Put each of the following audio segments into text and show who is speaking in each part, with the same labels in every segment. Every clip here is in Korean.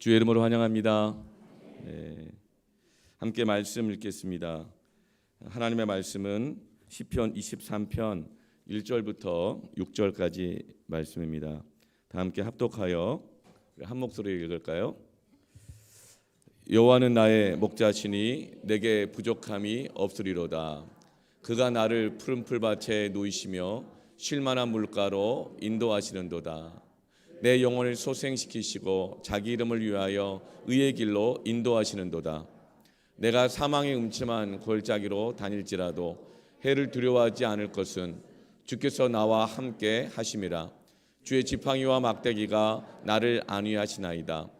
Speaker 1: 주의 이름으로 환영합니다. 네, 함께 말씀 읽겠습니다. 하나님의 말씀은 시편 23편 1절부터 6절까지 말씀입니다. 다 함께 합독하여 한 목소리로 읽을까요? 여호와는 나의 목자시니 내게 부족함이 없으리로다. 그가 나를 푸른 풀밭에 누이시며 쉴 만한 물가로 인도하시는도다. 내 영혼을 소생시키시고 자기 이름을 위하여 의의 길로 인도하시는도다. 내가 사망의 음침한 골짜기로 다닐지라도 해를 두려워하지 않을 것은 주께서 나와 함께 하심이라. 주의 지팡이와 막대기가 나를 안위하시나이다.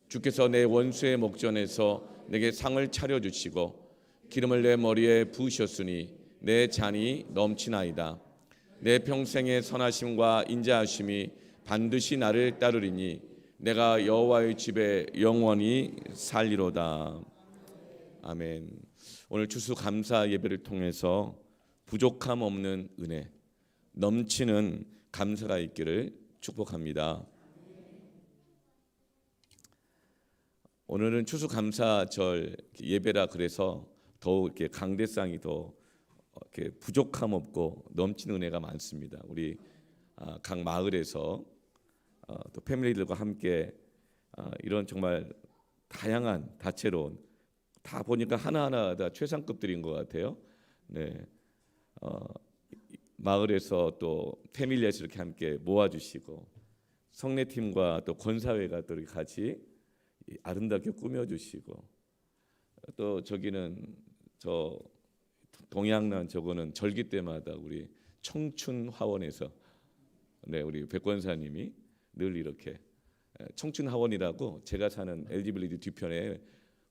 Speaker 1: 주께서 내 원수의 목전에서 내게 상을 차려주시고 기름을 내 머리에 부으셨으니 내 잔이 넘치나이다. 내 평생의 선하심과 인자하심이 반드시 나를 따르리니 내가 여호와의 집에 영원히 살리로다. 아멘. 오늘 추수감사 예배를 통해서 부족함 없는 은혜, 넘치는 감사가 있기를 축복합니다. 오늘은 추수감사절 예배라 그래서 더욱 이렇게 강대상이 더 이렇게 부족함 없고 넘치는 은혜가 많습니다. 우리 각 마을에서 또 패밀리들과 함께 이런 정말 다양한 다채로운 다 보니까 하나하나 다 최상급들인 것 같아요. 네, 마을에서 또 패밀리에서 이렇게 함께 모아주시고 성례팀과 또 권사회가 또 이렇게 같이 아름답게 꾸며주시고 또 저기는 저 동양난 저거는 절기 때마다 우리 청춘 화원에서 네 우리 백권사님이 늘 이렇게 청춘 하원이라고 제가 사는 LG빌리지 뒤편에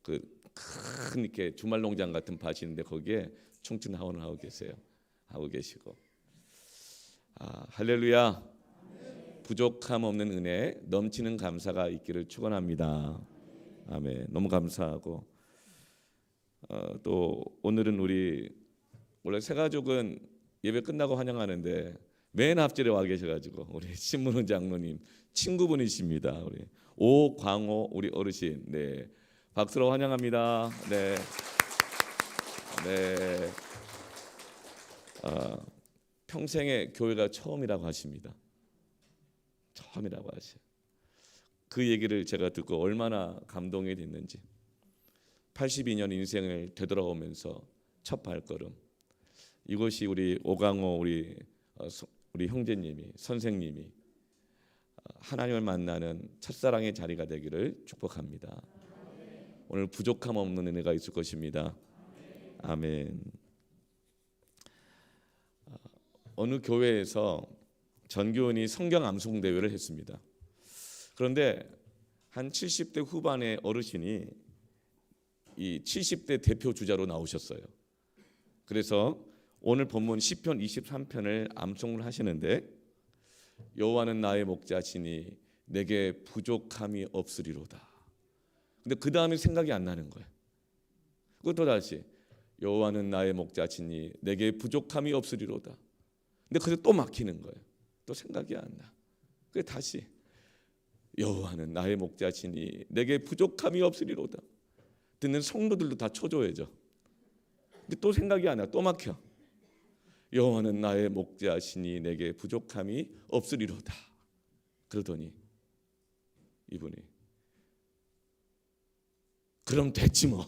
Speaker 1: 그 큰 이렇게 주말 농장 같은 밭이 있는데 거기에 청춘 하원을 하고 계시고 할렐루야. 부족함 없는 은혜, 넘치는 감사가 있기를 축원합니다. 아멘. 너무 감사하고 또 오늘은 우리 원래 새 가족은 예배 끝나고 환영하는데 맨 앞줄에 와 계셔가지고 우리 신문훈 장로님 친구분이십니다. 우리 오광호 우리 어르신, 네 박수로 환영합니다. 네, 네. 평생의 교회가 처음이라고 하십니다. 처음이라고 하셔. 그 얘기를 제가 듣고 얼마나 감동이 됐는지. 82년 인생을 되돌아오면서 첫 발걸음. 이곳이 우리 오광호 우리 형제님이 선생님이 하나님을 만나는 첫사랑의 자리가 되기를 축복합니다. 오늘 부족함 없는 은혜가 있을 것입니다. 아멘. 어느 교회에서 전교원이 성경 암송 대회를 했습니다. 그런데 한 70대 후반의 어르신이 이 70대 대표 주자로 나오셨어요. 그래서 오늘 본문 시편 23편을 암송을 하시는데 여호와는 나의 목자시니 내게 부족함이 없으리로다. 근데 그 다음에 생각이 안 나는 거예요. 그것도 다시 여호와는 나의 목자시니 내게 부족함이 없으리로다. 근데 그래서 또 막히는 거예요. 또 생각이 안 나. 그래 다시 여호와는 나의 목자시니 내게 부족함이 없으리로다. 듣는 성도들도 다 초조해져. 근데 또 생각이 안 나. 또 막혀. 여호와는 나의 목자시니 내게 부족함이 없으리로다. 그러더니 이분이 그럼 됐지 뭐.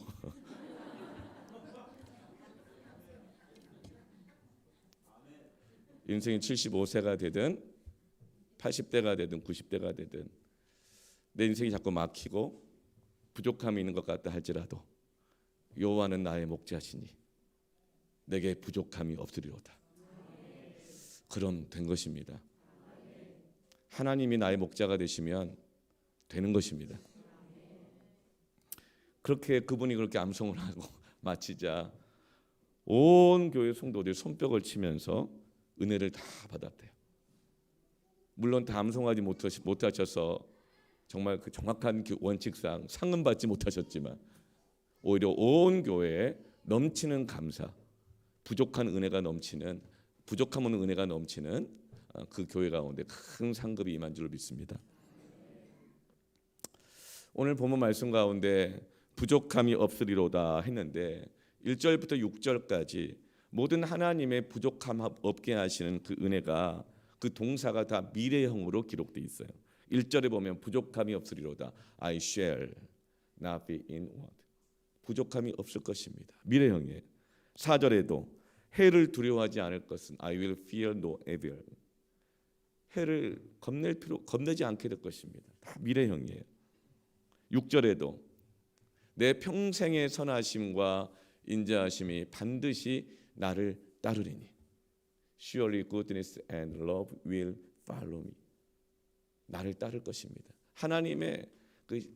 Speaker 1: 인생이 75세가 되든 80대가 되든 90대가 되든 내 인생이 자꾸 막히고 부족함이 있는 것 같다 할지라도 여호와는 나의 목자시니 내게 부족함이 없으리로다. 그럼 된 것입니다. 하나님이 나의 목자가 되시면 되는 것입니다. 그분이 그렇게 암송을 하고 마치자 온 교회 성도들이 손뼉을 치면서 은혜를 다 받았대요. 물론 다 암송하지 못하셔서 정말 그 정확한 원칙상 상은 받지 못하셨지만 오히려 온 교회에 넘치는 감사, 부족한 은혜가 넘치는, 부족함 없는 은혜가 넘치는 그 교회 가운데 큰 상급이 임한 줄 믿습니다. 오늘 본문 말씀 가운데 부족함이 없으리로다 했는데 1절부터 6절까지 모든 하나님의 부족함 없게 하시는 그 은혜가 그 동사가 다 미래형으로 기록되어 있어요. 1절에 보면 부족함이 없으리로다. I shall not be in want. 부족함이 없을 것입니다. 미래형이에요. 4절에도 해를 두려워하지 않을 것은 I will fear no evil. 해를 겁내지 않게 될 것입니다. 다 미래형이에요. 6절에도 내 평생의 선하심과 인자하심이 반드시 나를 따르리니 Surely goodness and love will follow me. 나를 따를 것입니다. 하나님의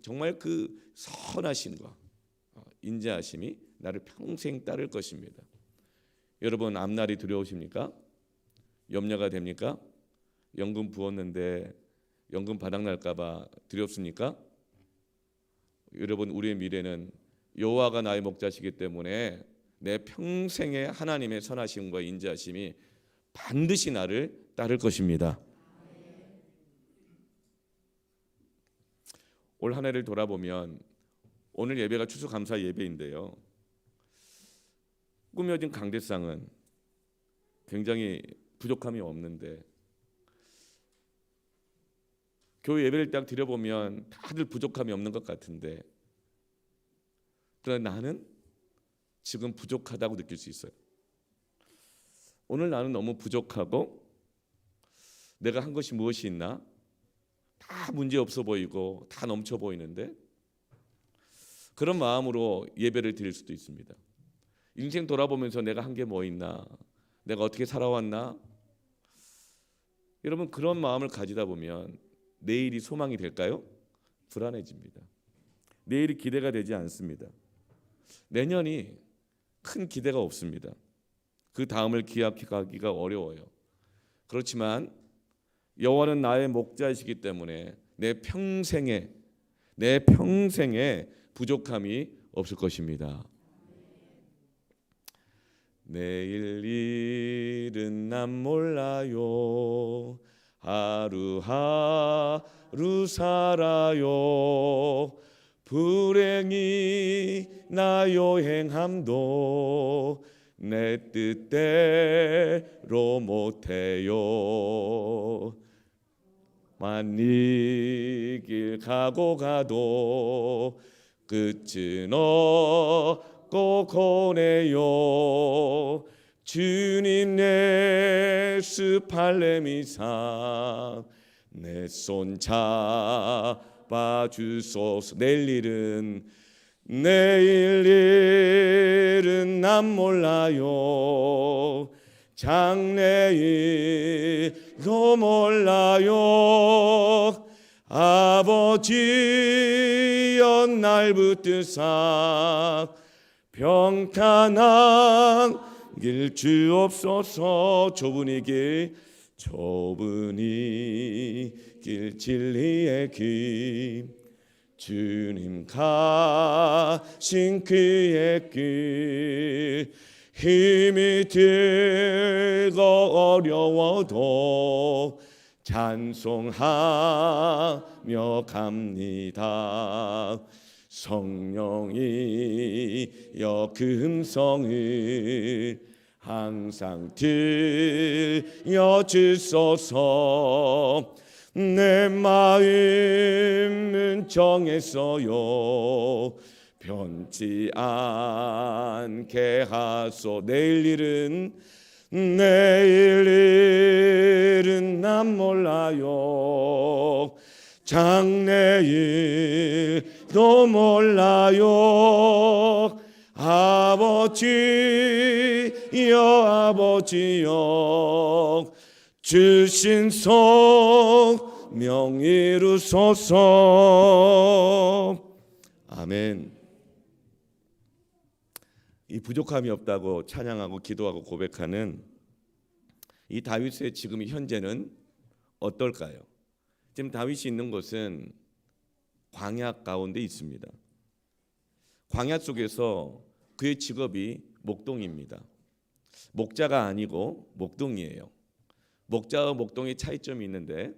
Speaker 1: 정말 그 선하심과 인자하심이 나를 평생 따를 것입니다. 여러분 앞날이 두려우십니까? 염려가 됩니까? 연금 부었는데 연금 바닥날까 봐 두렵습니까? 여러분 우리의 미래는 여호와가 나의 목자시기 때문에 내 평생의 하나님의 선하심과 인자하심이 반드시 나를 따를 것입니다. 올 한 해를 돌아보면 오늘 예배가 추수감사 예배인데요. 꾸며진 강대상은 굉장히 부족함이 없는데 교회 예배를 딱 드려보면 다들 부족함이 없는 것 같은데 그러나 나는 지금 부족하다고 느낄 수 있어요. 오늘 나는 너무 부족하고 내가 한 것이 무엇이 있나? 다 문제없어 보이고 다 넘쳐 보이는데 그런 마음으로 예배를 드릴 수도 있습니다. 인생 돌아보면서 내가 한 게 뭐 있나? 내가 어떻게 살아왔나? 여러분 그런 마음을 가지다 보면 내일이 소망이 될까요? 불안해집니다. 내일이 기대가 되지 않습니다. 내년이 큰 기대가 없습니다. 그 다음을 기약하기가 어려워요. 그렇지만 여호와는 나의 목자이시기 때문에 내 평생에 부족함이 없을 것입니다. 내일 일은 난 몰라요. 하루하루 살아요. 불행이 나요 행함도 내 뜻대로 못해요. 만일 길 가고 가도 끝은 없고 고뇌요. 주님 내 스팔렘이상 내 손 잡아주소서. 내일 일은 난 몰라요. 장래일도 몰라요. 아버지여 날 붙드사 평탄한 길 주옵소서. 좁은 이 길 진리의 길 주님 가신 그의 길 힘이 들고 어려워도 찬송하며 갑니다. 성령이여 그 음성을 항상 들려주소서. 내 마음은 정했어요. 변치 않게 하소. 내일 일은 난 몰라요. 장래일도 몰라요. 아버지여 주신 성명 이루소서. 아멘. 이 부족함이 없다고 찬양하고 기도하고 고백하는 이 다윗의 지금 현재는 어떨까요? 지금 다윗이 있는 곳은 광야 가운데 있습니다. 광야 속에서 그의 직업이 목동입니다. 목자가 아니고 목동이에요. 목자와 목동의 차이점이 있는데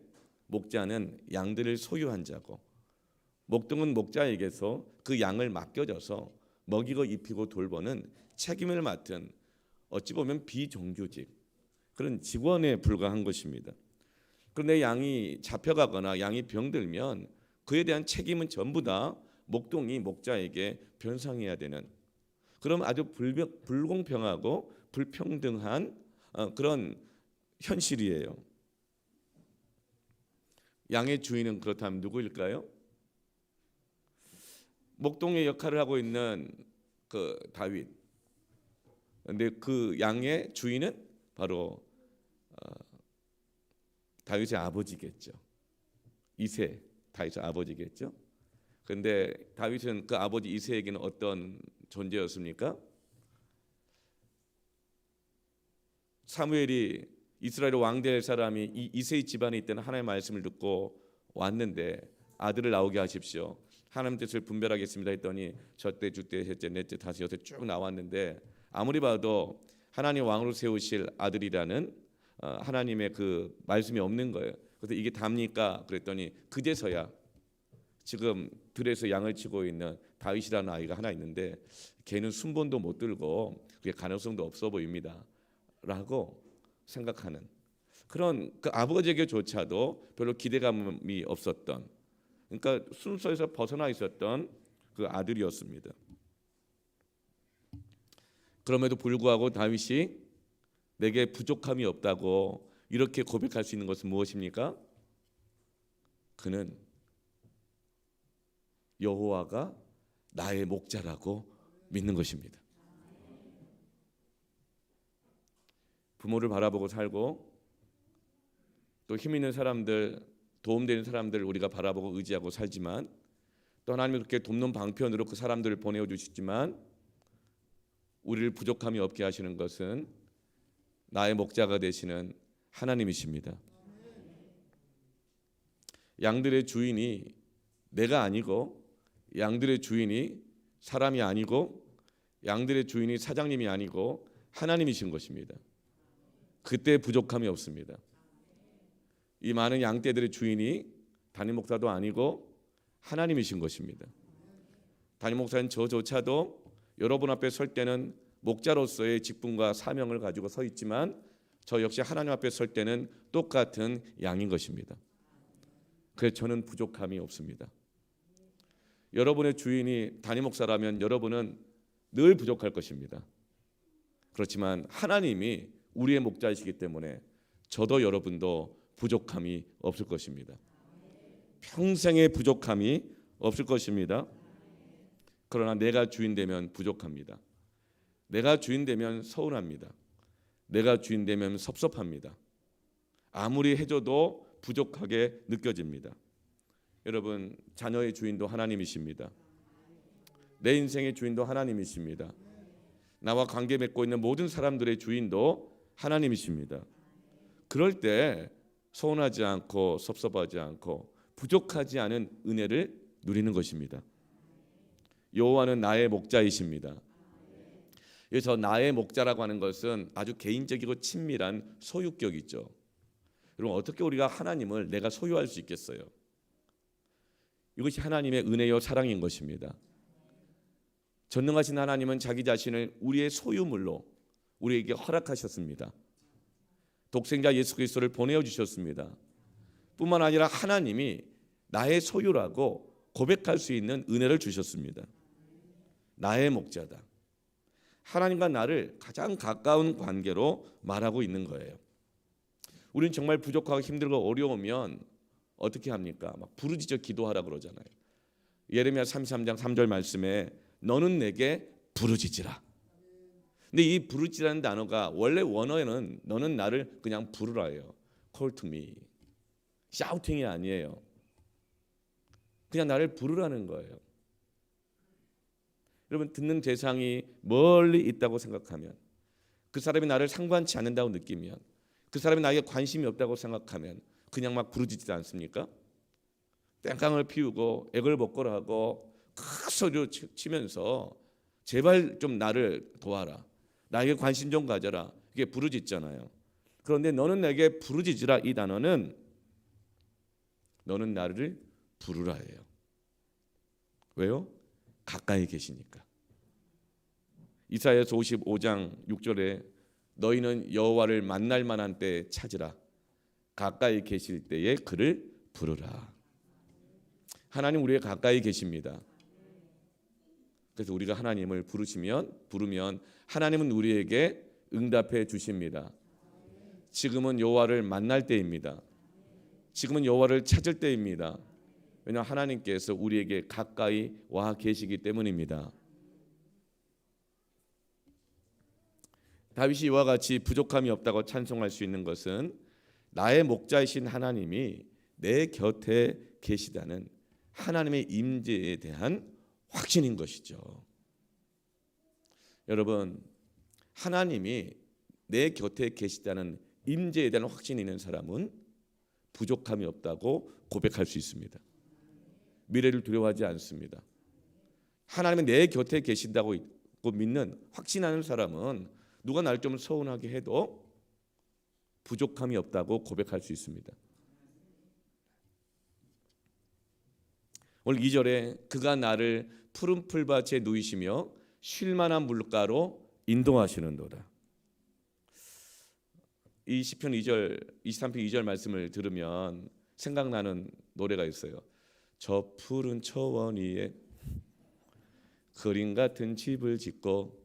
Speaker 1: 목자는 양들을 소유한 자고 목동은 목자에게서 그 양을 맡겨져서 먹이고 입히고 돌보는 책임을 맡은 어찌 보면 비정규직 그런 직원에 불과한 것입니다. 그런데 양이 잡혀가거나 양이 병들면 그에 대한 책임은 전부 다 목동이 목자에게 변상해야 되는 그럼 아주 불공평하고 불평등한 그런 현실이에요. 양의 주인은 그렇다면 누구일까요? 목동의 역할을 하고 있는 그 다윗. 그런데 그 양의 주인은 바로 다윗의 아버지겠죠. 이새 다윗의 아버지겠죠. 그런데 다윗은 그 아버지 이새에게는 어떤 존재였습니까? 사무엘이 이스라엘 왕 될 사람이 이새의 집안에 있다는 하나님의 말씀을 듣고 왔는데 아들을 나오게 하십시오. 하나님 뜻을 분별하겠습니다 했더니 저때 주때 셋째 넷째 다섯 여섯 쭉 나왔는데 아무리 봐도 하나님 왕으로 세우실 아들이라는 하나님의 그 말씀이 없는 거예요. 그래서 이게 답니까? 그랬더니 그제서야 지금 들에서 양을 치고 있는 다윗이라는 아이가 하나 있는데 걔는 순번도 못 들고 그게 가능성도 없어 보입니다 라고 생각하는 그런 그 아버지에게조차도 별로 기대감이 없었던 그러니까 순서에서 벗어나 있었던 그 아들이었습니다. 그럼에도 불구하고 다윗이 내게 부족함이 없다고 이렇게 고백할 수 있는 것은 무엇입니까? 그는 여호와가 나의 목자라고 믿는 것입니다. 부모를 바라보고 살고 또 힘 있는 사람들, 도움되는 사람들을 우리가 바라보고 의지하고 살지만 또 하나님이 그렇게 돕는 방편으로 그 사람들을 보내주시지만 우리를 부족함이 없게 하시는 것은 나의 목자가 되시는 하나님이십니다. 양들의 주인이 내가 아니고 양들의 주인이 사람이 아니고 양들의 주인이 사장님이 아니고 하나님이신 것입니다. 그때 부족함이 없습니다. 이 많은 양떼들의 주인이 담임 목사도 아니고 하나님이신 것입니다. 담임 목사는 저조차도 여러분 앞에 설 때는 목자로서의 직분과 사명을 가지고 서 있지만 저 역시 하나님 앞에 설 때는 똑같은 양인 것입니다. 그래서 저는 부족함이 없습니다. 여러분의 주인이 담임 목사라면 여러분은 늘 부족할 것입니다. 그렇지만 하나님이 우리의 목자이시기 때문에 저도 여러분도 부족함이 없을 것입니다. 평생의 부족함이 없을 것입니다. 그러나 내가 주인 되면 부족합니다. 내가 주인 되면 서운합니다. 내가 주인 되면 섭섭합니다. 아무리 해줘도 부족하게 느껴집니다. 여러분, 자녀의 주인도 하나님이십니다. 내 인생의 주인도 하나님이십니다. 나와 관계 맺고 있는 모든 사람들의 주인도 하나님이십니다. 그럴 때 서운하지 않고 섭섭하지 않고 부족하지 않은 은혜를 누리는 것입니다. 여호와는 나의 목자이십니다. 그래서 나의 목자라고 하는 것은 아주 개인적이고 친밀한 소유격이죠. 여러분, 어떻게 우리가 하나님을 내가 소유할 수 있겠어요? 이것이 하나님의 은혜요 사랑인 것입니다. 전능하신 하나님은 자기 자신을 우리의 소유물로 우리에게 허락하셨습니다. 독생자 예수 그리스도를 보내주셨습니다. 뿐만 아니라 하나님이 나의 소유라고 고백할 수 있는 은혜를 주셨습니다. 나의 목자다. 하나님과 나를 가장 가까운 관계로 말하고 있는 거예요. 우리는 정말 부족하고 힘들고 어려우면 어떻게 합니까? 막 부르짖어 기도하라 그러잖아요. 예레미야 33장 3절 말씀에 너는 내게 부르짖으라. 근데 이 부르짖으라는 단어가 원래 원어에는 너는 나를 그냥 부르라예요. Call to me. 샤우팅이 아니에요. 그냥 나를 부르라는 거예요. 여러분, 듣는 대상이 멀리 있다고 생각하면, 그 사람이 나를 상관치 않는다고 느끼면, 그 사람이 나에게 관심이 없다고 생각하면 그냥 막 부르짖지 않습니까? 땡깡을 피우고 애걸복걸하고 큰 소리로 치면서 제발 좀 나를 도와라, 나에게 관심 좀 가져라, 이게 부르짖잖아요. 그런데 너는 내게 부르짖으라, 이 단어는 너는 나를 부르라예요. 왜요? 가까이 계시니까. 이사야서 55장 6절에 너희는 여호와를 만날 만한 때 찾으라. 가까이 계실 때에 그를 부르라. 하나님 우리의 가까이 계십니다. 그래서 우리가 하나님을 부르면 하나님은 우리에게 응답해 주십니다. 지금은 여호와를 만날 때입니다. 지금은 여호와를 찾을 때입니다. 왜냐하면 하나님께서 우리에게 가까이 와 계시기 때문입니다. 다윗이 이와 같이 부족함이 없다고 찬송할 수 있는 것은 나의 목자이신 하나님이 내 곁에 계시다는 하나님의 임재에 대한 확신인 것이죠. 여러분, 하나님이 내 곁에 계시다는 임재에 대한 확신이 있는 사람은 부족함이 없다고 고백할 수 있습니다. 미래를 두려워하지 않습니다. 하나님이 내 곁에 계신다고 믿는 확신하는 사람은 누가 날 좀 서운하게 해도 부족함이 없다고 고백할 수 있습니다. 오늘 2절에 그가 나를 푸른 풀밭에 누이시며 쉴 만한 물가로 인도하시는도다. 이 시편 2절, 23편 2절 말씀을 들으면 생각나는 노래가 있어요. 저 푸른 초원 위에 그림 같은 집을 짓고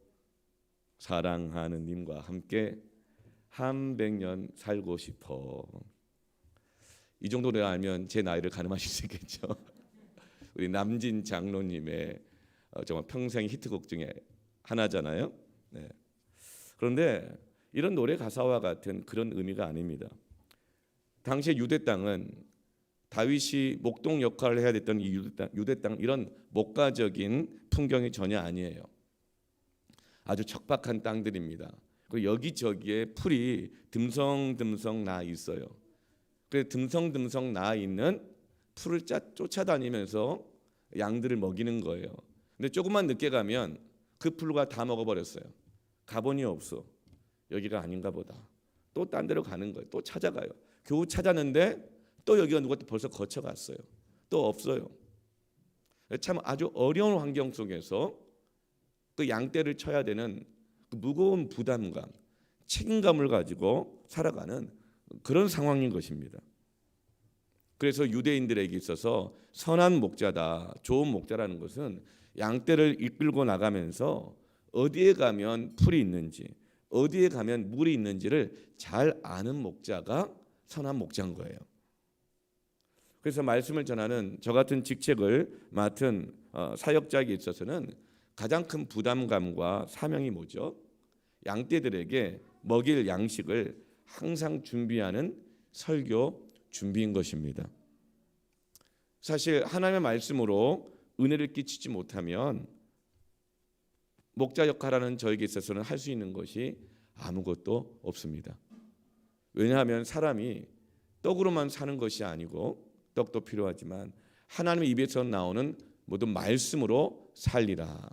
Speaker 1: 사랑하는 님과 함께 한 100년 살고 싶어. 이 정도 노래 알면 제 나이를 가늠하실 수 있겠죠. 우리 남진 장로님의 정말 평생 히트곡 중에 하나잖아요. 네. 그런데 이런 노래 가사와 같은 그런 의미가 아닙니다. 당시 유대 땅은 다윗이 목동 역할을 해야 됐던 이 유대 땅 이런 목가적인 풍경이 전혀 아니에요. 아주 척박한 땅들입니다. 그리고 여기저기에 풀이 듬성듬성 나 있어요. 그래서 듬성듬성 나 있는 풀을 쫓아다니면서 양들을 먹이는 거예요. 근데 조금만 늦게 가면 그 풀과 다 먹어버렸어요. 가보니 없어. 여기가 아닌가 보다. 또 딴 데로 가는 거예요. 또 찾아가요. 겨우 찾았는데 또 여기가 누가 또 벌써 거쳐갔어요. 또 없어요. 참 아주 어려운 환경 속에서 그 양떼를 쳐야 되는 그 무거운 부담감, 책임감을 가지고 살아가는 그런 상황인 것입니다. 그래서 유대인들에게 있어서 선한 목자다, 좋은 목자라는 것은 양떼를 이끌고 나가면서 어디에 가면 풀이 있는지, 어디에 가면 물이 있는지를 잘 아는 목자가 선한 목자인 거예요. 그래서 말씀을 전하는 저 같은 직책을 맡은 사역자에게 있어서는 가장 큰 부담감과 사명이 뭐죠? 양떼들에게 먹일 양식을 항상 준비하는 설교 준비인 것입니다. 사실 하나님의 말씀으로 은혜를 끼치지 못하면 목자 역할하는 저에게 있어서는 할 수 있는 것이 아무것도 없습니다. 왜냐하면 사람이 떡으로만 사는 것이 아니고 떡도 필요하지만 하나님의 입에서 나오는 모든 말씀으로 살리라.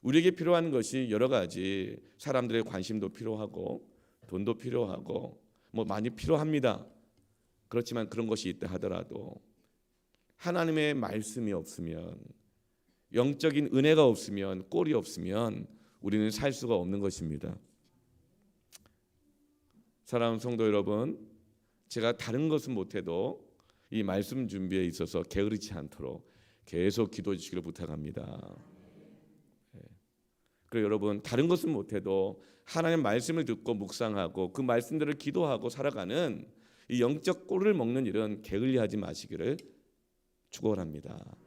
Speaker 1: 우리에게 필요한 것이 여러 가지, 사람들의 관심도 필요하고 돈도 필요하고 뭐 많이 필요합니다. 그렇지만 그런 것이 있다 하더라도 하나님의 말씀이 없으면, 영적인 은혜가 없으면, 꼴이 없으면 우리는 살 수가 없는 것입니다. 사랑하는 성도 여러분, 제가 다른 것은 못해도 이 말씀 준비에 있어서 게으르지 않도록 계속 기도해 주시기를 부탁합니다. 그리고 여러분, 다른 것은 못해도 하나님의 말씀을 듣고 묵상하고 그 말씀들을 기도하고 살아가는 이 영적 꼴을 먹는 일은 게을리하지 마시기를 축원합니다.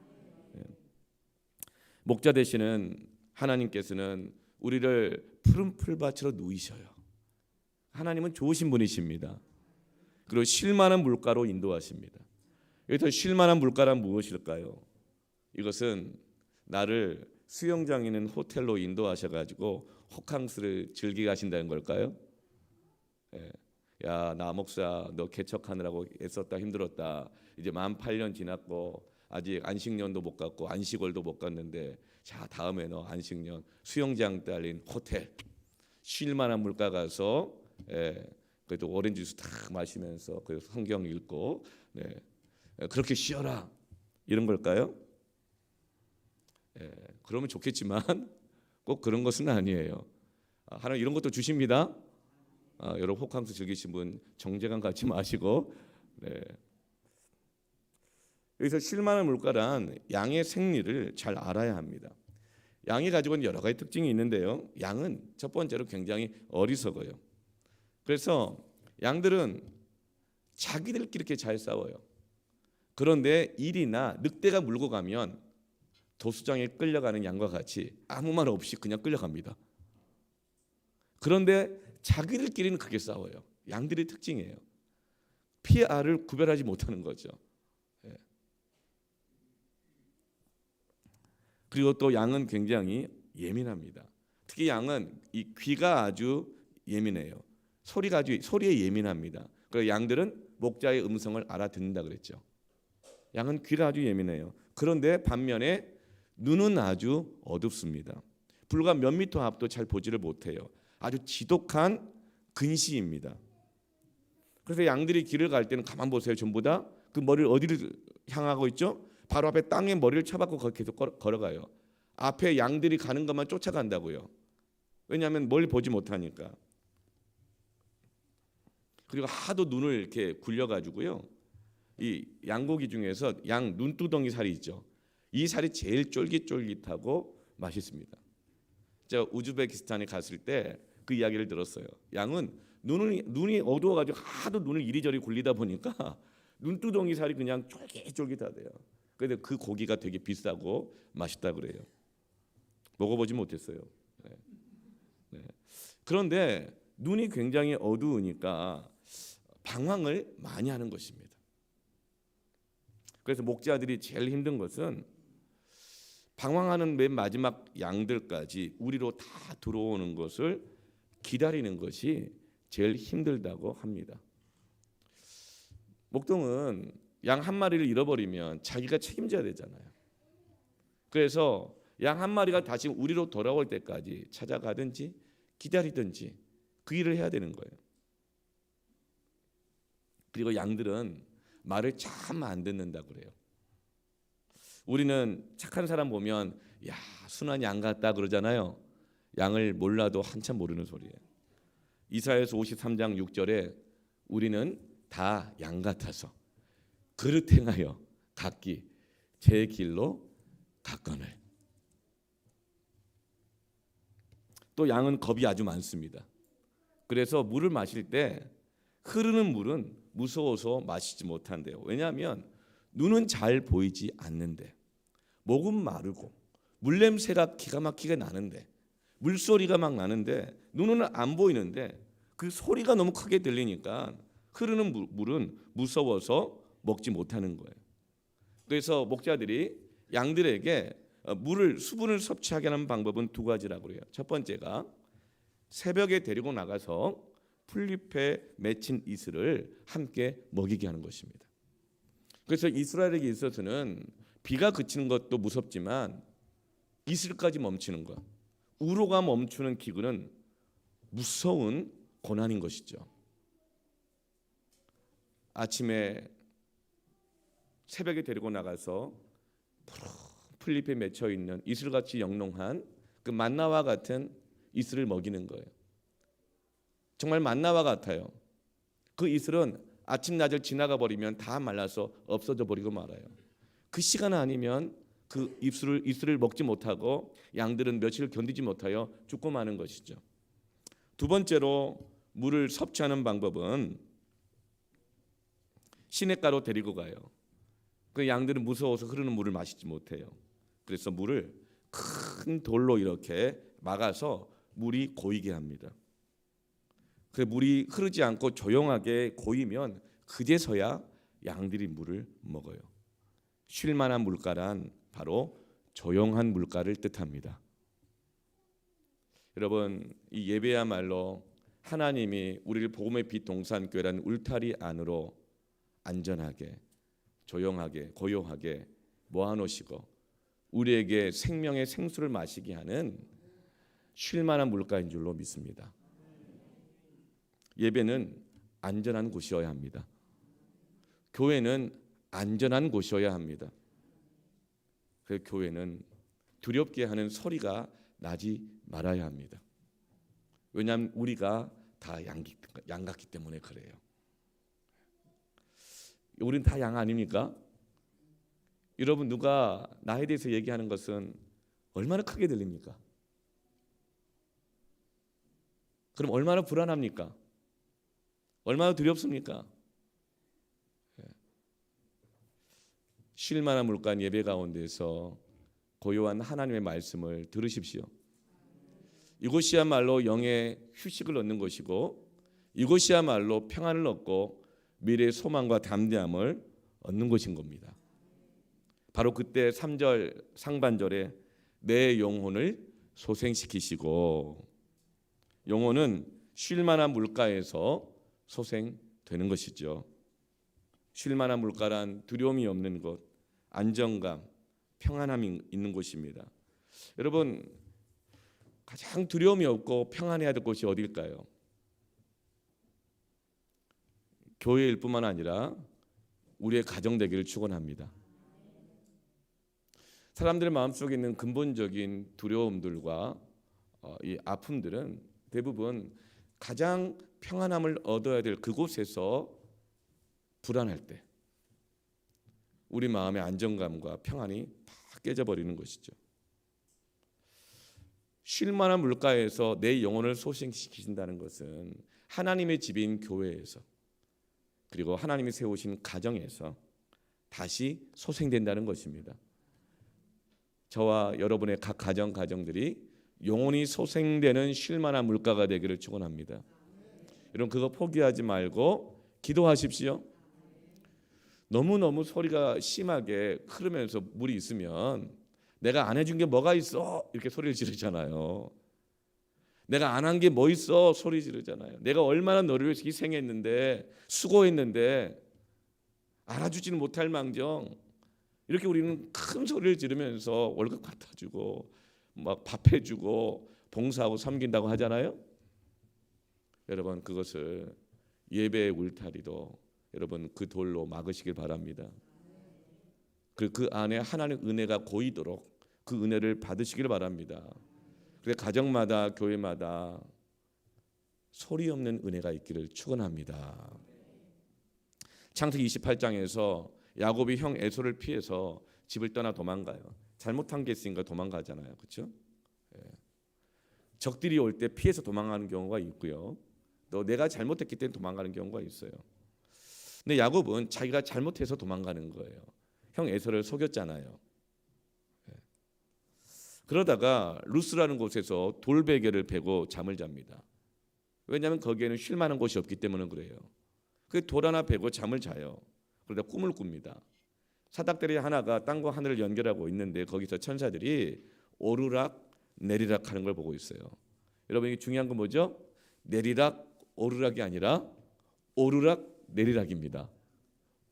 Speaker 1: 목자 되시는 하나님께서는 우리를 푸른 풀밭으로 누이셔요. 하나님은 좋으신 분이십니다. 그리고 쉴 만한 물가로 인도하십니다. 여기서 쉴 만한 물가란 무엇일까요? 이것은 나를 수영장 있는 호텔로 인도하셔가지고 호캉스를 즐기게 하신다는 걸까요? 야, 나 목사 너 개척하느라고 애썼다 힘들었다. 이제 만 8년 지났고 아직 안식년도 못 갔고 안식월도 못 갔는데 자, 다음에 너 안식년 수영장 딸린 호텔 쉴 만한 물가 가서 그래도 오렌지 주스 다 마시면서 그래서 성경 읽고 그렇게 쉬어라 이런 걸까요? 그러면 좋겠지만 꼭 그런 것은 아니에요. 하나님 이런 것도 주십니다. 여러분 호캉스 즐기신 분 정죄감 갖지 마시고. 네. 여기서 쉴만한 물가란 양의 생리를 잘 알아야 합니다. 양이 가지고 있는 여러 가지 특징이 있는데요. 양은 첫 번째로 굉장히 어리석어요. 그래서 양들은 자기들끼리 이렇게 잘 싸워요. 그런데 일이나 늑대가 물고 가면 도수장에 끌려가는 양과 같이 아무 말 없이 그냥 끌려갑니다. 그런데 자기들끼리는 그렇게 싸워요. 양들의 특징이에요. 피알을 구별하지 못하는 거죠. 그리고 또 양은 굉장히 예민합니다. 특히 양은 이 귀가 아주 예민해요. 소리에 예민합니다. 그래서 양들은 목자의 음성을 알아듣는다 그랬죠. 양은 귀가 아주 예민해요. 그런데 반면에 눈은 아주 어둡습니다. 불과 몇 미터 앞도 잘 보지를 못해요. 아주 지독한 근시입니다. 그래서 양들이 길을 갈 때는 가만 보세요. 전부 다 그 머리를 어디를 향하고 있죠? 바로 앞에 땅에 머리를 쳐박고 계속 걸어가요. 앞에 양들이 가는 것만 쫓아간다고요. 왜냐하면 멀리 보지 못하니까. 그리고 하도 눈을 이렇게 굴려가지고요. 이 양고기 중에서 양 눈두덩이 살이 있죠. 이 살이 제일 쫄깃쫄깃하고 맛있습니다. 제가 우즈베키스탄에 갔을 때 그 이야기를 들었어요. 양은 눈이 어두워가지고 하도 눈을 이리저리 굴리다 보니까 눈두덩이 살이 그냥 쫄깃쫄깃하대요. 그런데 그 고기가 되게 비싸고 맛있다 그래요. 먹어보지 못했어요. 네. 그런데 눈이 굉장히 어두우니까 방황을 많이 하는 것입니다. 그래서 목자들이 제일 힘든 것은 방황하는 맨 마지막 양들까지 우리로 다 들어오는 것을 기다리는 것이 제일 힘들다고 합니다. 목동은 양 한 마리를 잃어버리면 자기가 책임져야 되잖아요. 그래서 양 한 마리가 다시 우리로 돌아올 때까지 찾아가든지 기다리든지 그 일을 해야 되는 거예요. 그리고 양들은 말을 참 안 듣는다 그래요. 우리는 착한 사람 보면 야 순한 양 같다 그러잖아요. 양을 몰라도 한참 모르는 소리예요. 이사야서 53장 6절에 우리는 다 양 같아서 그릇 행하여 각기 제 길로 갔거늘. 또 양은 겁이 아주 많습니다. 그래서 물을 마실 때 흐르는 물은 무서워서 마시지 못한대요. 왜냐하면 눈은 잘 보이지 않는데 목은 마르고 물 냄새가 기가 막히게 나는데 물소리가 막 나는데 눈은 안 보이는데 그 소리가 너무 크게 들리니까 흐르는 물은 무서워서 먹지 못하는 거예요. 그래서 목자들이 양들에게 수분을 섭취하게 하는 방법은 두 가지라고 해요. 첫 번째가 새벽에 데리고 나가서 풀잎에 맺힌 이슬을 함께 먹이게 하는 것입니다. 그래서 이스라엘에게 있어서는 비가 그치는 것도 무섭지만 이슬까지 멈추는 것, 우로가 멈추는 기근은 무서운 고난인 것이죠. 아침에 새벽에 데리고 나가서 풀잎에 맺혀 있는 이슬같이 영롱한 그 만나와 같은 이슬을 먹이는 거예요. 정말 만나와 같아요. 그 이슬은 아침 낮을 지나가 버리면 다 말라서 없어져 버리고 말아요. 그 시간 아니면 그 이슬을 먹지 못하고 양들은 며칠 견디지 못하여 죽고 마는 것이죠. 두 번째로 물을 섭취하는 방법은 시냇가로 데리고 가요. 그 양들은 무서워서 흐르는 물을 마시지 못해요. 그래서 물을 큰 돌로 이렇게 막아서 물이 고이게 합니다. 그 물이 흐르지 않고 조용하게 고이면 그제서야 양들이 물을 먹어요. 쉴 만한 물가란 바로 조용한 물가를 뜻합니다. 여러분, 이 예배야말로 하나님이 우리를 복음의 빛 동산교회라는 울타리 안으로 안전하게, 조용하게, 고요하게 모아놓으시고 우리에게 생명의 생수를 마시게 하는 쉴 만한 물가인 줄로 믿습니다. 예배는 안전한 곳이어야 합니다. 교회는 안전한 곳이어야 합니다. 그 교회는 두렵게 하는 소리가 나지 말아야 합니다. 왜냐하면 우리가 다 양 같기 때문에 그래요. 우린 다 양 아닙니까? 여러분, 누가 나에 대해서 얘기하는 것은 얼마나 크게 들립니까? 그럼 얼마나 불안합니까? 얼마나 두렵습니까? 쉴 만한 물가 예배 가운데서 고요한 하나님의 말씀을 들으십시오. 이곳이야말로 영의 휴식을 얻는 것이고, 이곳이야말로 평안을 얻고 미래의 소망과 담대함을 얻는 것인 겁니다. 바로 그때 3절 상반절에 내 영혼을 소생시키시고, 영혼은 쉴 만한 물가에서 소생되는 것이죠. 쉴 만한 물가란 두려움이 없는 곳, 안정감, 평안함이 있는 곳입니다. 여러분, 가장 두려움이 없고 평안해야 될 곳이 어딜까요? 교회일 뿐만 아니라 우리의 가정 되기를 축원합니다. 사람들의 마음속에 있는 근본적인 두려움들과 이 아픔들은 대부분 가장 평안함을 얻어야 될 그곳에서 불안할 때 우리 마음의 안정감과 평안이 다 깨져버리는 것이죠. 쉴 만한 물가에서 내 영혼을 소생시키신다는 것은 하나님의 집인 교회에서, 그리고 하나님이 세우신 가정에서 다시 소생된다는 것입니다. 저와 여러분의 각 가정들이 영혼이 소생되는 쉴 만한 물가가 되기를 축원합니다. 여러분, 그거 포기하지 말고 기도하십시오. 너무너무 소리가 심하게 흐르면서 물이 있으면 내가 안 해준 게 뭐가 있어? 이렇게 소리를 지르잖아요. 내가 안 한 게 뭐 있어? 소리 지르잖아요. 내가 얼마나 너를 위해서 희생했는데, 수고했는데 알아주지는 못할 망정, 이렇게 우리는 큰 소리를 지르면서 월급 갖다 주고 막 밥해 주고 봉사하고 섬긴다고 하잖아요. 여러분, 그것을 예배의 울타리도 여러분 그 돌로 막으시길 바랍니다. 그리고 그 안에 하나님의 은혜가 고이도록 그 은혜를 받으시길 바랍니다. 그래서 가정마다 교회마다 소리 없는 은혜가 있기를 축원합니다. 창세기 28장에서 야곱이 형 에서를 피해서 집을 떠나 도망가요. 잘못한 게 있으니까 도망가잖아요. 그렇죠? 적들이 올 때 피해서 도망가는 경우가 있고요. 또 내가 잘못했기 때문에 도망가는 경우가 있어요. 근데 야곱은 자기가 잘못해서 도망가는 거예요. 형 에서를 속였잖아요. 그러다가 루스라는 곳에서 돌베개를 베고 잠을 잡니다. 왜냐하면 거기에는 쉴 만한 곳이 없기 때문에 그래요. 그 돌 하나 베고 잠을 자요. 그러다 꿈을 꿉니다. 사닥다리 하나가 땅과 하늘을 연결하고 있는데 거기서 천사들이 오르락 내리락 하는 걸 보고 있어요. 여러분, 이게 중요한 건 뭐죠? 내리락 오르락이 아니라 오르락 내리락입니다.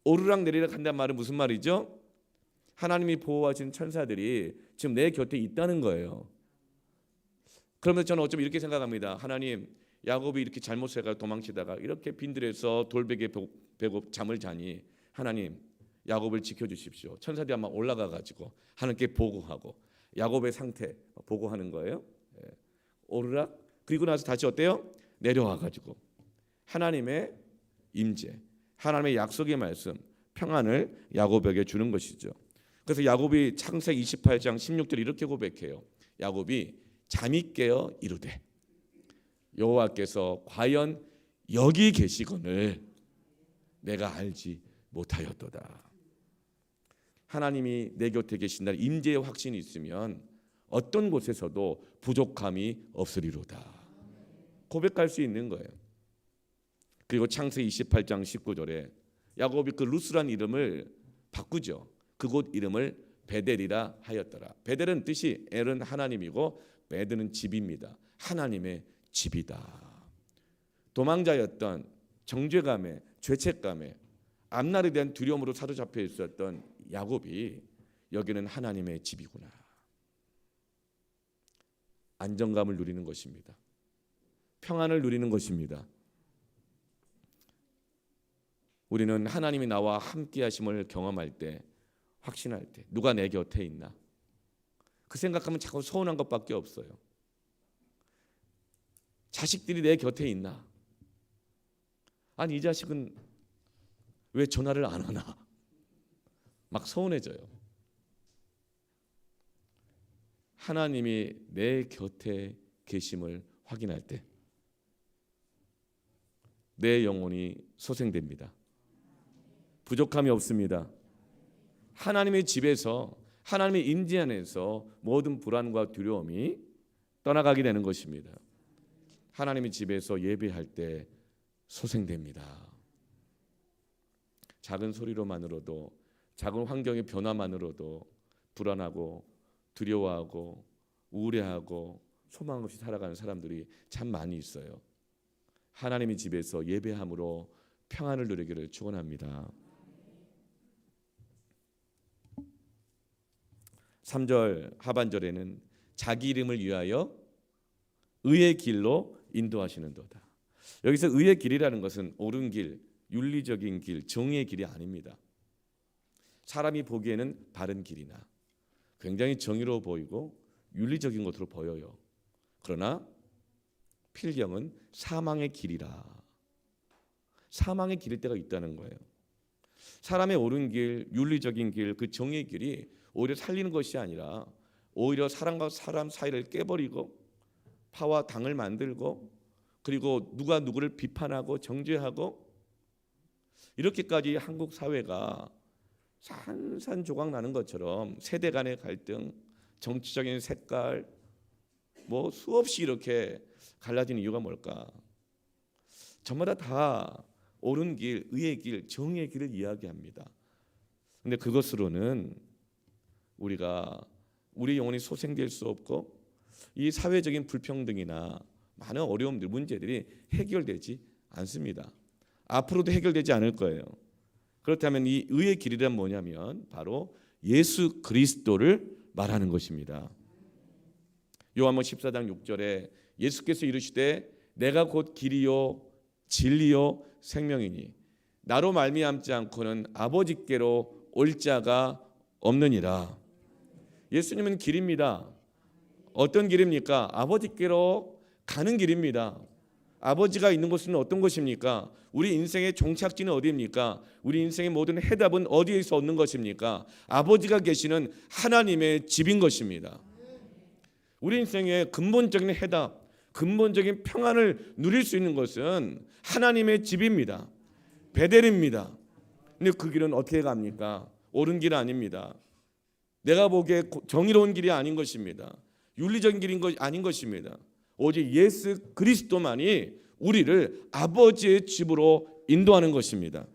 Speaker 1: 오르락 내리락 한다는 말은 무슨 말이죠? 하나님이 보호하신 천사들이 지금 내 곁에 있다는 거예요. 그러면서 저는 어쩌면 이렇게 생각합니다. 하나님, 야곱이 이렇게 잘못해가 도망치다가 이렇게 빈들에서 돌베개 베고 잠을 자니 하나님, 야곱을 지켜주십시오. 천사들이 아마 올라가가지고 하나님께 보고하고 야곱의 상태 보고하는 거예요. 오르락, 그리고 나서 다시 어때요? 내려와가지고 하나님의 임재, 하나님의 약속의 말씀, 평안을 야곱에게 주는 것이죠. 그래서 야곱이 창세기 28장 16절 이렇게 고백해요. 야곱이 잠이 깨어 이르되 여호와께서 과연 여기 계시거늘 내가 알지 못하였도다. 하나님이 내 곁에 계신다는 임재의 확신이 있으면 어떤 곳에서도 부족함이 없으리로다. 고백할 수 있는 거예요. 그리고 창세기 28장 19절에 야곱이 그 루스란 이름을 바꾸죠. 그곳 이름을 베델이라 하였더라. 베델은 뜻이 엘은 하나님이고 베드는 집입니다. 하나님의 집이다. 도망자였던 정죄감에, 죄책감에, 앞날에 대한 두려움으로 사로잡혀 있었던 야곱이 여기는 하나님의 집이구나. 안정감을 누리는 것입니다. 평안을 누리는 것입니다. 우리는 하나님이 나와 함께 하심을 경험할 때, 확신할 때, 누가 내 곁에 있나? 그 생각하면 자꾸 서운한 것밖에 없어요. 자식들이 내 곁에 있나? 아니 이 자식은 왜 전화를 안 하나? 막 서운해져요. 하나님이 내 곁에 계심을 확인할 때 내 영혼이 소생됩니다. 부족함이 없습니다. 하나님의 집에서 하나님의 임재 안에서 모든 불안과 두려움이 떠나가게 되는 것입니다. 하나님의 집에서 예배할 때 소생됩니다. 작은 소리로만으로도, 작은 환경의 변화만으로도 불안하고 두려워하고 우울해하고 소망 없이 살아가는 사람들이 참 많이 있어요. 하나님의 집에서 예배함으로 평안을 누리기를 축원합니다. 3절 하반절에는 자기 이름을 위하여 의의 길로 인도하시는도다. 여기서 의의 길이라는 것은 옳은 길, 윤리적인 길, 정의의 길이 아닙니다. 사람이 보기에는 바른 길이나 굉장히 정의로워 보이고 윤리적인 것으로 보여요. 그러나 필경은 사망의 길이라. 사망의 길일 때가 있다는 거예요. 사람의 옳은 길, 윤리적인 길, 그 정의의 길이 오히려 살리는 것이 아니라 오히려 사람과 사람 사이를 깨버리고 파와 당을 만들고 그리고 누가 누구를 비판하고 정죄하고 이렇게까지 한국 사회가 산산조각 나는 것처럼 세대 간의 갈등, 정치적인 색깔 뭐 수없이 이렇게 갈라진 이유가 뭘까? 저마다 다 옳은 길, 의의 길, 정의의 길을 이야기합니다. 근데 그것으로는 우리 영혼이 소생될 수 없고 이 사회적인 불평등이나 많은 어려움들, 문제들이 해결되지 않습니다. 앞으로도 해결되지 않을 거예요. 그렇다면 이 의의 길이란 뭐냐면 바로 예수 그리스도를 말하는 것입니다. 요한복음 14장 6절에 예수께서 이르시되 내가 곧 길이요 진리요 생명이니 나로 말미암지 않고는 아버지께로 올 자가 없느니라. 예수님은 길입니다. 어떤 길입니까? 아버지께로 가는 길입니다. 아버지가 있는 곳은 어떤 곳입니까? 우리 인생의 종착지는 어디입니까? 우리 인생의 모든 해답은 어디에서 얻는 것입니까? 아버지가 계시는 하나님의 집인 것입니다. 우리 인생의 근본적인 해답, 근본적인 평안을 누릴 수 있는 것은 하나님의 집입니다. 베델입니다. 근데 그 길은 어떻게 갑니까? 옳은 길 아닙니다. 내가 보기에 정의로운 길이 아닌 것입니다. 윤리적인 길인 것 아닌 것입니다. 오직 예수 그리스도만이 우리를 아버지의 집으로 인도하는 것입니다.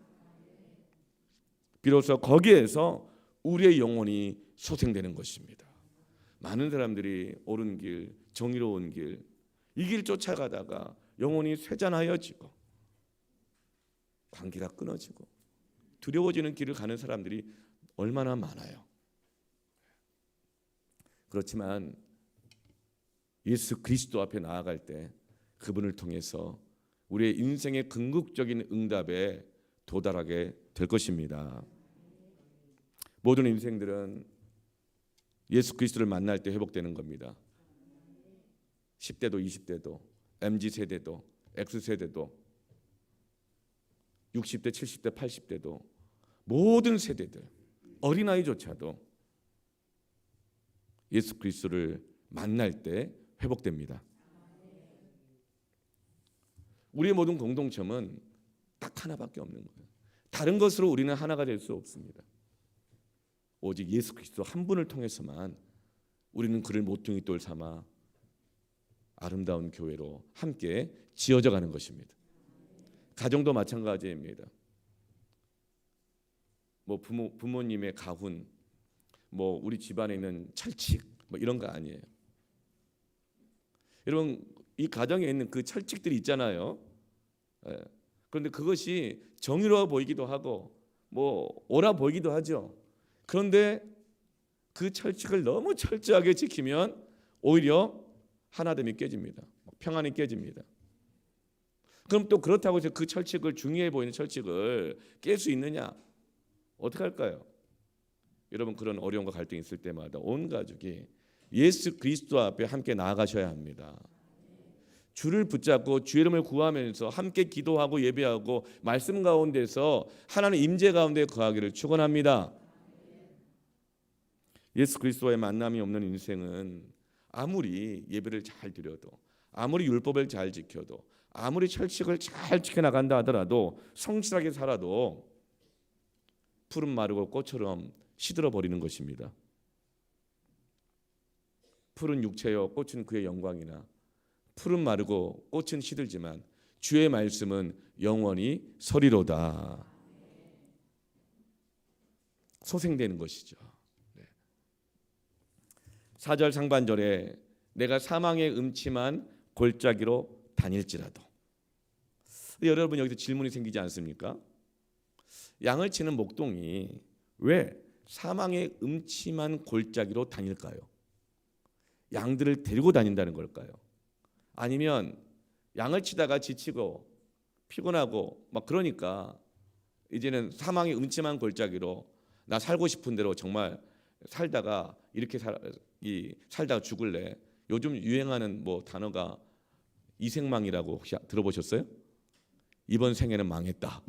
Speaker 1: 비로소 거기에서 우리의 영혼이 소생되는 것입니다. 많은 사람들이 옳은 길, 정의로운 길, 이 길 쫓아가다가 영혼이 쇠잔하여지고 관계가 끊어지고 두려워지는 길을 가는 사람들이 얼마나 많아요. 그렇지만 예수 그리스도 앞에 나아갈 때 그분을 통해서 우리의 인생의 궁극적인 응답에 도달하게 될 것입니다. 모든 인생들은 예수 그리스도를 만날 때 회복되는 겁니다. 10대도 20대도 MZ세대도 X세대도 60대 70대 80대도 모든 세대들 어린아이조차도 예수 그리스도를 만날 때 회복됩니다. 우리의 모든 공동점은 딱 하나밖에 없는 거예요. 다른 것으로 우리는 하나가 될 수 없습니다. 오직 예수 그리스도 한 분을 통해서만 우리는 그를 모퉁이 돌 삼아 아름다운 교회로 함께 지어져 가는 것입니다. 가정도 마찬가지입니다. 뭐 부모님의 가훈, 뭐 우리 집안에 있는 철칙, 뭐 이런 거 아니에요. 여러분 이 가정에 있는 그 철칙들이 있잖아요. 그런데 그것이 정의로워 보이기도 하고 뭐 옳아 보이기도 하죠. 그런데 그 철칙을 너무 철저하게 지키면 오히려 하나됨이 깨집니다. 평안이 깨집니다. 그럼 또 그렇다고 해서 그 철칙을 중요해 보이는 철칙을 깰 수 있느냐? 어떻게 할까요? 여러분 그런 어려움과 갈등이 있을 때마다 온 가족이 예수 그리스도 앞에 함께 나아가셔야 합니다. 주를 붙잡고 주의 이름을 구하면서 함께 기도하고 예배하고 말씀 가운데서 하나님 임재 가운데 거하기를 축원합니다. 예수 그리스도와의 만남이 없는 인생은 아무리 예배를 잘 드려도, 아무리 율법을 잘 지켜도, 아무리 철칙을 잘 지켜나간다 하더라도, 성실하게 살아도 푸른 마르고 꽃처럼 시들어 버리는 것입니다. 푸른 육체여 꽃은 그의 영광이나, 푸른 마르고 꽃은 시들지만 주의 말씀은 영원히 서리로다. 소생되는 것이죠. 4절 상반절에 내가 사망의 음침한 골짜기로 다닐지라도. 여러분, 여기서 질문이 생기지 않습니까? 양을 치는 목동이 왜 사망의 음침한 골짜기로 다닐까요? 양들을 데리고 다닌다는 걸까요? 아니면 양을 치다가 지치고 피곤하고 막 그러니까 이제는 사망의 음침한 골짜기로 나 살고 싶은 대로 정말 살다가 이렇게 살다가 죽을래. 요즘 유행하는 단어가 이생망이라고 혹시 들어보셨어요? 이번 생에는 망했다.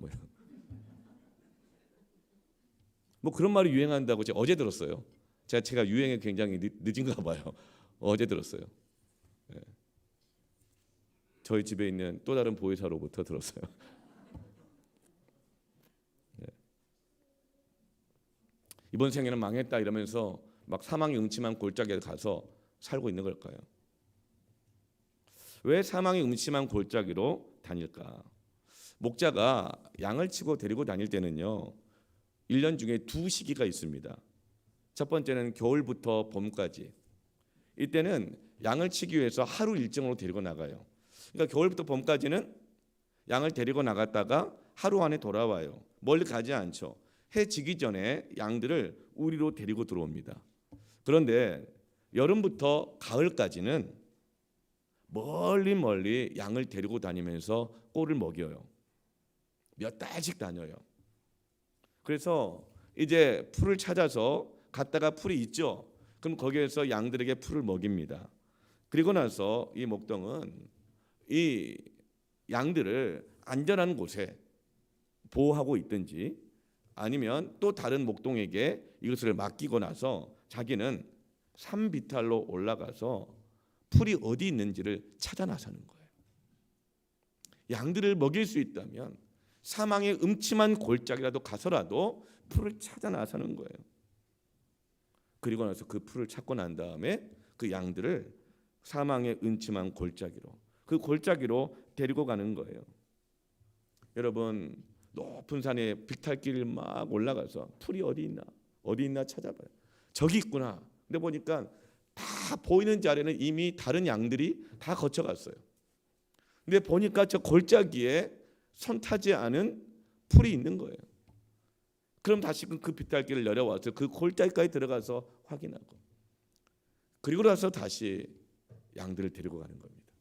Speaker 1: 그런 말이 유행한다고 제가 어제 들었어요. 제가 유행에 굉장히 늦은가 봐요. 어제 들었어요. 네. 저희 집에 있는 또 다른 보혜사로부터 들었어요. 네. 이번 생에는 망했다 이러면서 막 사망의 음침한 골짜기에 가서 살고 있는 걸까요? 왜 사망의 음침한 골짜기로 다닐까? 목자가 양을 치고 데리고 다닐 때는요, 1년 중에 두 시기가 있습니다. 첫 번째는 겨울부터 봄까지. 이때는 양을 치기 위해서 하루 일정으로 데리고 나가요. 그러니까 겨울부터 봄까지는 양을 데리고 나갔다가 하루 안에 돌아와요. 멀리 가지 않죠. 해 지기 전에 양들을 우리로 데리고 들어옵니다. 그런데 여름부터 가을까지는 멀리 양을 데리고 다니면서 꼴을 먹여요. 몇 달씩 다녀요. 그래서 이제 풀을 찾아서 갔다가 풀이 있죠. 그럼 거기에서 양들에게 풀을 먹입니다. 그리고 나서 이 목동은 이 양들을 안전한 곳에 보호하고 있든지 아니면 또 다른 목동에게 이것을 맡기고 나서 자기는 산 비탈로 올라가서 풀이 어디 있는지를 찾아 나서는 거예요. 양들을 먹일 수 있다면 사망의 음침한 골짜기라도 가서라도 풀을 찾아 나서는 거예요. 그리고 나서 그 풀을 찾고 난 다음에 그 양들을 사망의 음침한 골짜기로, 그 골짜기로 데리고 가는 거예요. 여러분, 높은 산에 비탈길을 막 올라가서 풀이 어디 있나 찾아봐요. 저기 있구나. 근데 보니까 다 보이는 자리는 이미 다른 양들이 다 거쳐갔어요. 근데 보니까 저 골짜기에 손 타지 않은 풀이 있는 거예요. 그럼 다시 그 비탈길을 내려와서 그 골짜기까지 들어가서 확인하고, 그리고 나서 다시 양들을 데리고 가는 겁니다.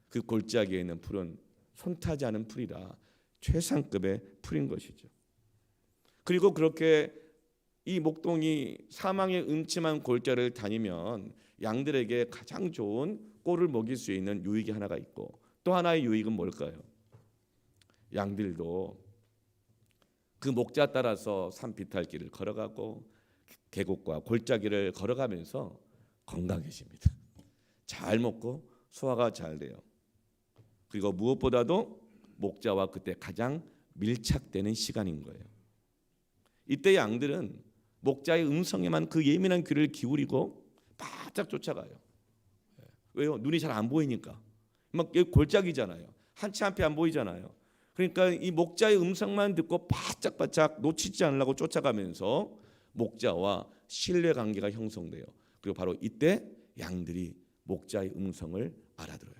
Speaker 1: 그 골짜기에 있는 풀은 손 타지 않은 풀이라 최상급의 풀인 것이죠. 그리고 그렇게 이 목동이 사망의 음침한 골짜기를 다니면 양들에게 가장 좋은 꼴을 먹일 수 있는 유익이 하나가 있고, 또 하나의 유익은 뭘까요? 양들도 그 목자 따라서 산 비탈길을 걸어가고 계곡과 골짜기를 걸어가면서 건강해집니다. 잘 먹고 소화가 잘 돼요. 그리고 무엇보다도 목자와 그때 가장 밀착되는 시간인 거예요. 이때 양들은 목자의 음성에만 그 예민한 귀를 기울이고 바짝 쫓아가요. 왜요? 눈이 잘 안 보이니까. 막 여기 골짜기잖아요. 한치 앞이 안 보이잖아요. 그러니까 이 목자의 음성만 듣고 바짝바짝 놓치지 않으려고 쫓아가면서 목자와 신뢰 관계가 형성돼요. 그리고 바로 이때 양들이 목자의 음성을 알아들어요.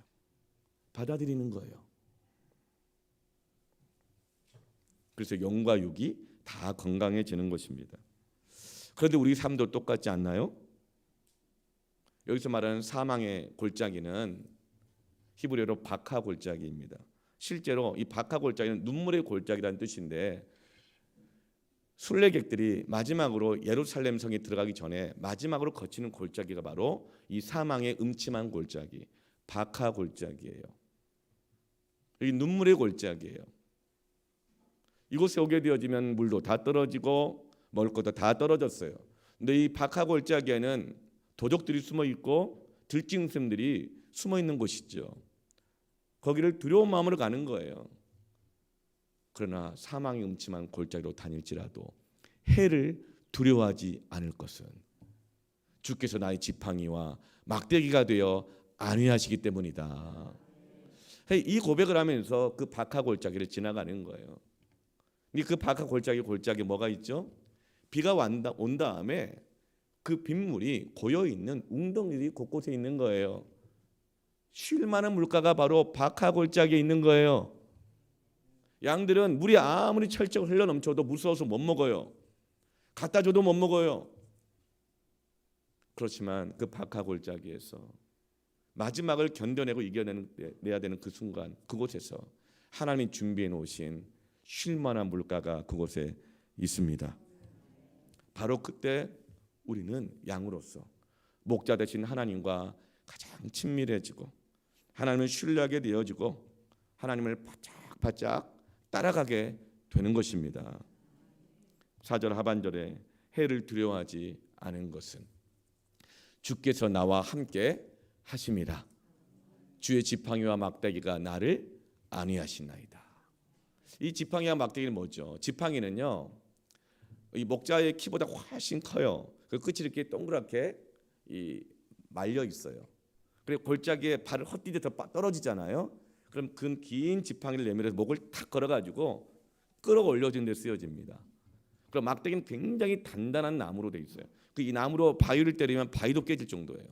Speaker 1: 받아들이는 거예요. 그래서 영과 육이 다 건강해지는 것입니다. 그런데 우리 삶도 똑같지 않나요? 여기서 말하는 사망의 골짜기는 히브리어로 바카 골짜기입니다. 실제로 이 바카 골짜기는 눈물의 골짜기라는 뜻인데, 순례객들이 마지막으로 예루살렘 성에 들어가기 전에 마지막으로 거치는 골짜기가 바로 이 사망의 음침한 골짜기, 바카 골짜기예요. 이 눈물의 골짜기예요. 이곳에 오게 되어지면 물도 다 떨어지고 먹을 것도 다 떨어졌어요. 근데 이 바카 골짜기에는 도적들이 숨어 있고 들짐승들이 숨어 있는 곳이죠. 거기를 두려운 마음으로 가는 거예요. 그러나 사망이 음침한 골짜기로 다닐지라도 해를 두려워하지 않을 것은 주께서 나의 지팡이와 막대기가 되어 안위하시기 때문이다. 이 고백을 하면서 그 바카 골짜기를 지나가는 거예요. 그 바카 골짜기 뭐가 있죠? 비가 온 다음에 그 빗물이 고여 있는 웅덩이들이 곳곳에 있는 거예요. 쉴 만한 물가가 바로 바카 골짜기에 있는 거예요. 양들은 물이 아무리 철저히 흘러 넘쳐도 무서워서 못 먹어요. 갖다 줘도 못 먹어요. 그렇지만 그 바카 골짜기에서 마지막을 견뎌내고 이겨내야 되는 그 순간, 그곳에서 하나님이 준비해 놓으신 쉴 만한 물가가 그곳에 있습니다. 바로 그때 우리는 양으로서 목자 되신 하나님과 가장 친밀해지고 하나님을 신뢰하게 되어지고 하나님을 바짝바짝 따라가게 되는 것입니다. 4절 하반절에 해를 두려워하지 않은 것은 주께서 나와 함께 하심이라. 주의 지팡이와 막대기가 나를 안위하시나이다. 이 지팡이와 막대기는 뭐죠? 지팡이는요, 이 목자의 키보다 훨씬 커요. 그 끝이 이렇게 동그랗게 말려 있어요. 그리고 골짜기에 발을 헛디뎌서 떨어지잖아요. 그럼 그 긴 지팡이를 내밀어서 목을 탁 걸어가지고 끌어올려준 데 쓰여집니다. 그럼 막대기는 굉장히 단단한 나무로 돼 있어요. 이 나무로 바위를 때리면 바위도 깨질 정도예요.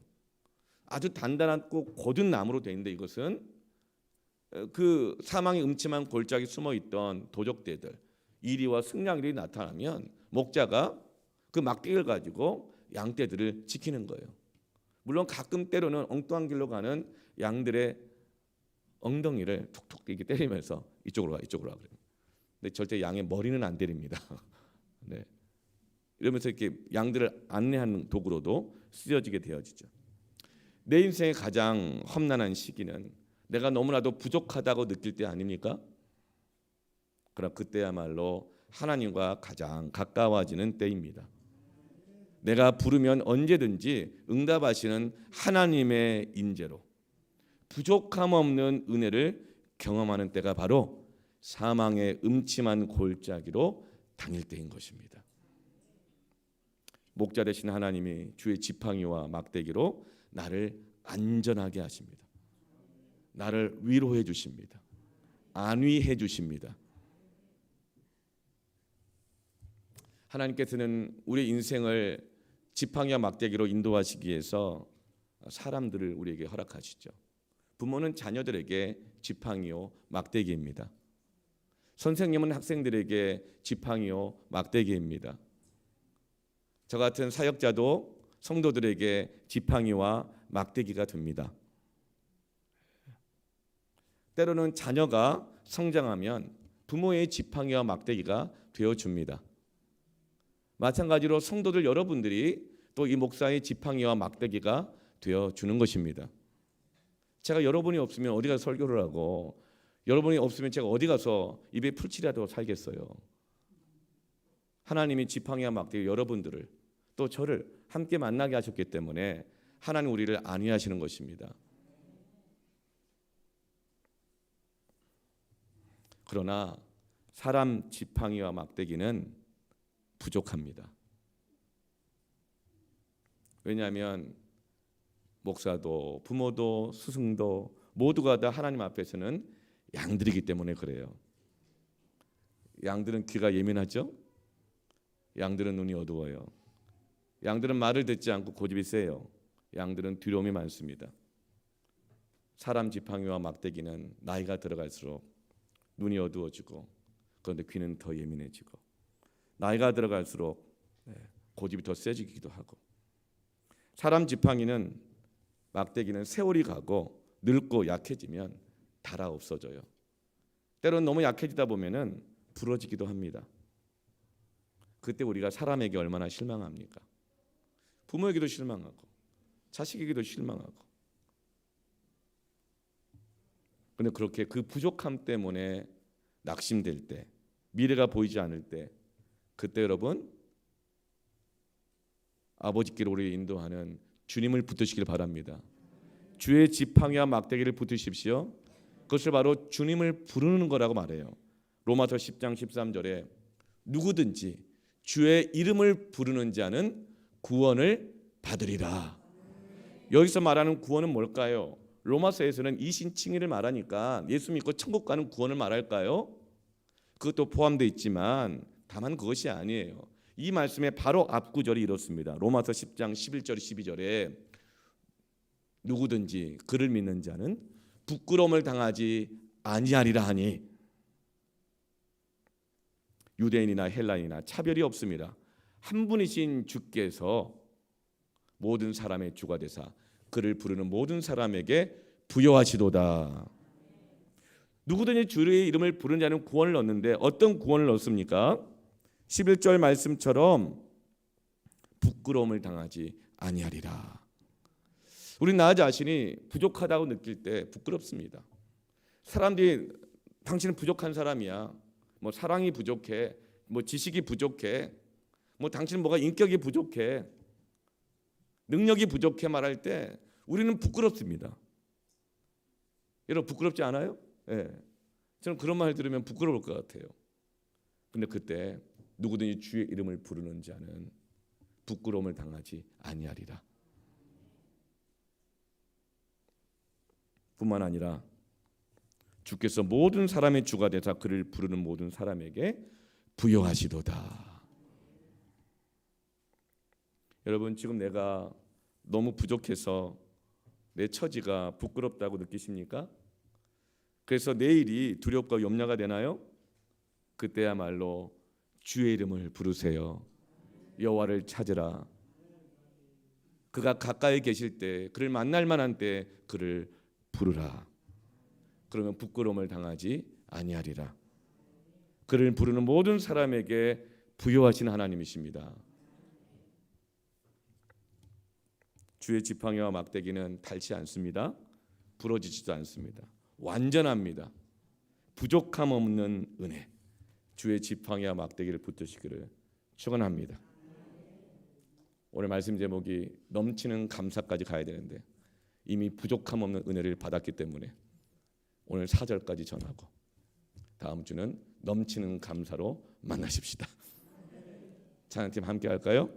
Speaker 1: 아주 단단하고 곧은 나무로 돼 있는데 이것은 그 사망의 음침한 골짜기 숨어 있던 도적대들 이리와 승냥이들이 나타나면 목자가 그 막대기를 가지고 양떼들을 지키는 거예요. 물론 가끔 때로는 엉뚱한 길로 가는 양들의 엉덩이를 툭툭 이렇게 때리면서 이쪽으로 와 그래요. 근데 절대 양의 머리는 안 때립니다. 네. 이러면서 이렇게 양들을 안내하는 도구로도 쓰여지게 되어지죠. 내 인생의 가장 험난한 시기는 내가 너무나도 부족하다고 느낄 때 아닙니까? 그러나 그때야말로 하나님과 가장 가까워지는 때입니다. 내가 부르면 언제든지 응답하시는 하나님의 인재로 부족함 없는 은혜를 경험하는 때가 바로 사망의 음침한 골짜기로 다닐 때인 것입니다. 목자 되신 하나님이 주의 지팡이와 막대기로 나를 안전하게 하십니다. 나를 위로해 주십니다. 안위해 주십니다. 하나님께서는 우리 인생을 지팡이와 막대기로 인도하시기 위해서 사람들을 우리에게 허락하시죠. 부모는 자녀들에게 지팡이요 막대기입니다. 선생님은 학생들에게 지팡이요 막대기입니다. 저 같은 사역자도 성도들에게 지팡이와 막대기가 됩니다. 때로는 자녀가 성장하면 부모의 지팡이와 막대기가 되어줍니다. 마찬가지로 성도들 여러분들이 또 이 목사의 지팡이와 막대기가 되어주는 것입니다. 제가 여러분이 없으면 어디 가서 설교를 하고 여러분이 없으면 제가 어디 가서 입에 풀칠이라도 살겠어요. 하나님이 지팡이와 막대기 여러분들을 또 저를 함께 만나게 하셨기 때문에 하나님 우리를 안위하시는 것입니다. 그러나 사람 지팡이와 막대기는 부족합니다. 왜냐하면 목사도 부모도 스승도 모두가 다 하나님 앞에서는 양들이기 때문에 그래요. 양들은 귀가 예민하죠? 양들은 눈이 어두워요. 양들은 말을 듣지 않고 고집이 세요. 양들은 두려움이 많습니다. 사람 지팡이와 막대기는 나이가 들어갈수록 눈이 어두워지고 그런데 귀는 더 예민해지고 나이가 들어갈수록 고집이 더 세지기도 하고 사람 지팡이는 막대기는 세월이 가고 늙고 약해지면 닳아 없어져요. 때로는 너무 약해지다 보면은 부러지기도 합니다. 그때 우리가 사람에게 얼마나 실망합니까? 부모에게도 실망하고 자식에게도 실망하고. 근데 그렇게 그 부족함 때문에 낙심될 때, 미래가 보이지 않을 때, 그때 여러분 아버지께로 우리를 인도하는 주님을 붙드시길 바랍니다. 주의 지팡이와 막대기를 붙드십시오. 그것을 바로 주님을 부르는 거라고 말해요. 로마서 10장 13절에 누구든지 주의 이름을 부르는 자는 구원을 받으리라. 여기서 말하는 구원은 뭘까요? 로마서에서는 이신칭의를 말하니까 예수 믿고 천국 가는 구원을 말할까요? 그것도 포함되어 있지만 다만 그것이 아니에요. 이 말씀의 바로 앞구절이 이렇습니다. 로마서 10장 11절 12절에 누구든지 그를 믿는 자는 부끄러움을 당하지 아니하리라 하니, 유대인이나 헬라인이나 차별이 없습니다. 한 분이신 주께서 모든 사람의 주가 되사 그를 부르는 모든 사람에게 부여하시도다. 누구든지 주의 이름을 부르는 자는 구원을 얻는데 어떤 구원을 얻습니까? 11절 말씀처럼 부끄러움을 당하지 아니하리라. 우리 나 자신이 부족하다고 느낄 때 부끄럽습니다. 사람들이 당신은 부족한 사람이야, 뭐 사랑이 부족해, 뭐 지식이 부족해, 뭐 당신은 뭐가 인격이 부족해, 능력이 부족해 말할 때 우리는 부끄럽습니다. 여러분 부끄럽지 않아요? 예. 저는 그런 말 들으면 부끄러울 것 같아요. 근데 그때 누구든지 주의 이름을 부르는 자는 부끄러움을 당하지 아니하리라. 뿐만 아니라 주께서 모든 사람의 주가 되사 그를 부르는 모든 사람에게 부여하시도다. 여러분 지금 내가 너무 부족해서 내 처지가 부끄럽다고 느끼십니까? 그래서 내일이 두렵고 염려가 되나요? 그때야말로 주의 이름을 부르세요. 여호와를 찾으라. 그가 가까이 계실 때, 그를 만날 만한 때 그를 부르라. 그러면 부끄러움을 당하지 아니하리라. 그를 부르는 모든 사람에게 부여하신 하나님이십니다. 주의 지팡이와 막대기는 닳지 않습니다. 부러지지도 않습니다. 완전합니다. 부족함 없는 은혜, 주의 지팡이와 막대기를 붙드시기를 축원합니다. 오늘 말씀 제목이 넘치는 감사까지 가야 되는데 이미 부족함 없는 은혜를 받았기 때문에 오늘 4절까지 전하고 다음 주는 넘치는 감사로 만나십시다. 찬양팀 함께 할까요?